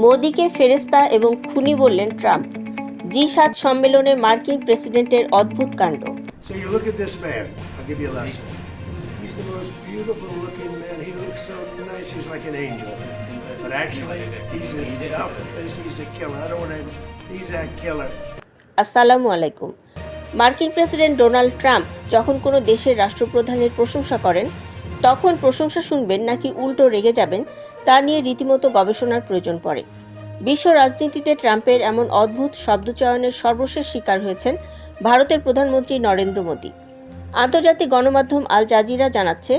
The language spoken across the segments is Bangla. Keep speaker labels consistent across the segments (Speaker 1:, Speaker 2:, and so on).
Speaker 1: মোদিকে ফেরেশতা এবং খুনি বললেন ট্রাম্প। জি7 সম্মেলনে মার্কিন প্রেসিডেন্টের অদ্ভুত কাণ্ড।
Speaker 2: So you look at this man. I'll give you a lesson. He's the most beautiful looking man. He looks so nice. He's like an angel. But actually, he's as tough as he's a killer. I don't want to. He's a killer.
Speaker 1: আসসালামু আলাইকুম। মার্কিন প্রেসিডেন্ট ডোনাল্ড ট্রাম্প যখন কোনো দেশের রাষ্ট্রপ্রধানের প্রশংসা করেন, তখন প্রশংসা শুনবেন নাকি উল্টো রেগে যাবেন তা নিয়ে রীতিমতো গবেষণার প্রয়োজন পড়ে। বিশ্ব রাজনীতিতে ট্রাম্পের এমন অদ্ভুত শব্দচয়নের সর্বশেষ শিকার হয়েছেন ভারতের প্রধানমন্ত্রী নরেন্দ্র মোদি। আন্তর্জাতিক গণমাধ্যম আল জাজিরা জানাচ্ছে,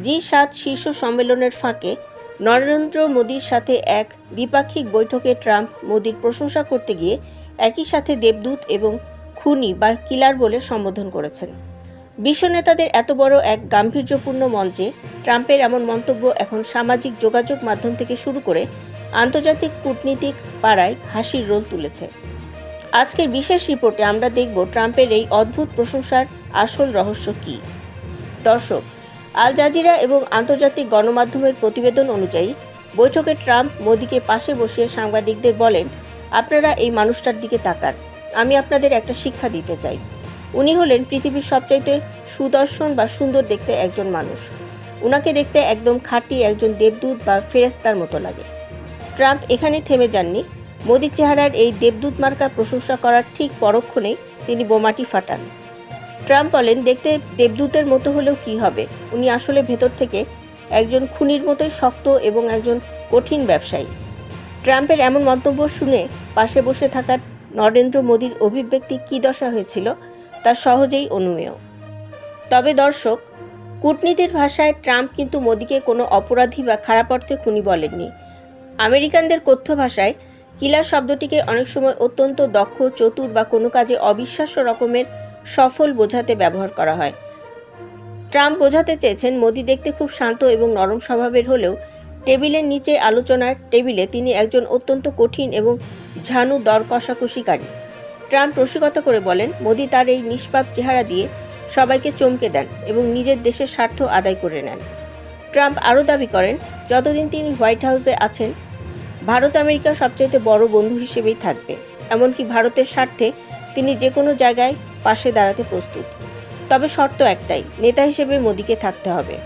Speaker 1: জি7 শীর্ষ সম্মেলনের ফাঁকে নরেন্দ্র মোদির সাথে এক দ্বিপাক্ষিক বৈঠকে ট্রাম্প মোদির প্রশংসা করতে গিয়ে একই সাথে দেবদূত এবং খুনি বা কিলার বলে সম্বোধন করেছেন। বিশ্ব নেতাদের এত বড় এক গাম্ভীর্যপূর্ণ মঞ্চে ট্রাম্পের এমন মন্তব্য এখন সামাজিক যোগাযোগ মাধ্যম থেকে শুরু করে আন্তর্জাতিক কূটনীতিক পাড়ায় হাসির রোল তুলেছে। আজকের বিশেষ রিপোর্টে আমরা দেখব ট্রাম্পের এই অদ্ভুত প্রশংসার আসল রহস্য কী। দর্শক, আল জাজিরা এবং আন্তর্জাতিক গণমাধ্যমের প্রতিবেদন অনুযায়ী বৈঠকে ট্রাম্প মোদিকে পাশে বসিয়ে সাংবাদিকদের বলেন, আপনারা এই মানুষটার দিকে তাকান, আমি আপনাদের একটা শিক্ষা দিতে চাই। উনি হলেন পৃথিবীর সবচাইতে সুদর্শন বা সুন্দর দেখতে একজন মানুষ। উনাকে দেখতে একদম খাঁটি একজন দেবদূত বা ফেরেশতার মতো লাগে। ট্রাম্প এখানে থেমে যাননি। মোদির চেহারার এই দেবদূত মার্কা প্রশংসা করার ঠিক পরক্ষণেই তিনি বোমাটি ফাটান। ট্রাম্প বলেন, দেখতে দেবদূতের মতো হলেও কি হবে, উনি আসলে ভেতর থেকে একজন খুনির মতোই শক্ত এবং একজন কঠিন ব্যবসায়ী। ট্রাম্পের এমন মন্তব্য শুনে পাশে বসে থাকা নরেন্দ্র মোদির অভিব্যক্তি কী দশা হয়েছিল তা সহজেই অনুমেয়। তবে দর্শক, কূটনীতির ভাষায় ট্রাম্প কিন্তু মোদিকে কোনো অপরাধী বা খারাপ অর্থে খুনি বলেননি। আমেরিকানদের কথ্য ভাষায় কিলার শব্দটিকে অনেক সময় অত্যন্ত দক্ষ, চতুর বা কোনো কাজে অবিশ্বাস্য রকমের সফল বোঝাতে ব্যবহার করা হয়। ট্রাম্প বোঝাতে চেয়েছেন মোদি দেখতে খুব শান্ত এবং নরম স্বভাবের হলেও টেবিলের নিচে আলোচনার টেবিলে তিনি একজন অত্যন্ত কঠিন এবং ঝানু দর কষাকষিকারী। ট্রাম্প রসিকতা করে বলেন, মোদি তার এই নিষ্পাপ চেহারা দিয়ে সবাইকে চমকে দেন এবং নিজের দেশের স্বার্থ আদায় করে নেন। ট্রাম্প আরও দাবি করেন, যতদিন তিনি হোয়াইট হাউসে আছেন ভারত আমেরিকার সবচেয়ে বড় বন্ধু হিসেবেই থাকবে। এমনকি ভারতের স্বার্থে তিনি যে কোনো জায়গায় পাশে দাঁড়াতে প্রস্তুত। তবে শর্ত একটাই, নেতা হিসেবে মোদিকে থাকতে হবে।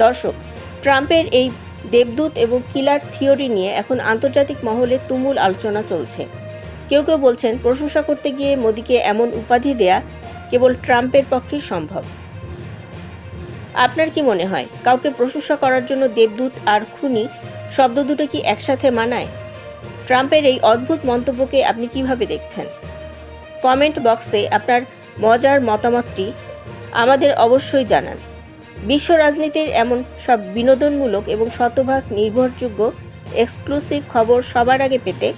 Speaker 1: দর্শক, ট্রাম্পের এই দেবদূত এবং কিলার থিওরি নিয়ে এখন আন্তর্জাতিক মহলে তুমুল আলোচনা চলছে। কেউ কেউ বলছেন, প্রশংসা করতে গিয়ে মোদিকে এমন উপাধি দেয়া কেবল ট্রাম্পের পক্ষেই সম্ভব। আপনার কি মনে হয়, কাউকে প্রশংসা করার জন্য দেবদূত আর খুনি শব্দ দুটো কি একসাথে মানায়? ট্রাম্পের এই অদ্ভুত মন্তব্যকে আপনি কিভাবে দেখছেন? কমেন্ট বক্সে আপনার মজার মতামতটি আমাদের অবশ্যই জানান। বিশ্ব রাজনীতির এমন সব বিনোদনমূলক এবং শতভাগ নির্ভরযোগ্য এক্সক্লুসিভ খবর সবার আগে পেতে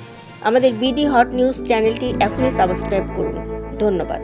Speaker 1: আমাদের বিডি হট নিউজ চ্যানেলটি এখনই সাবস্ক্রাইব করুন। ধন্যবাদ।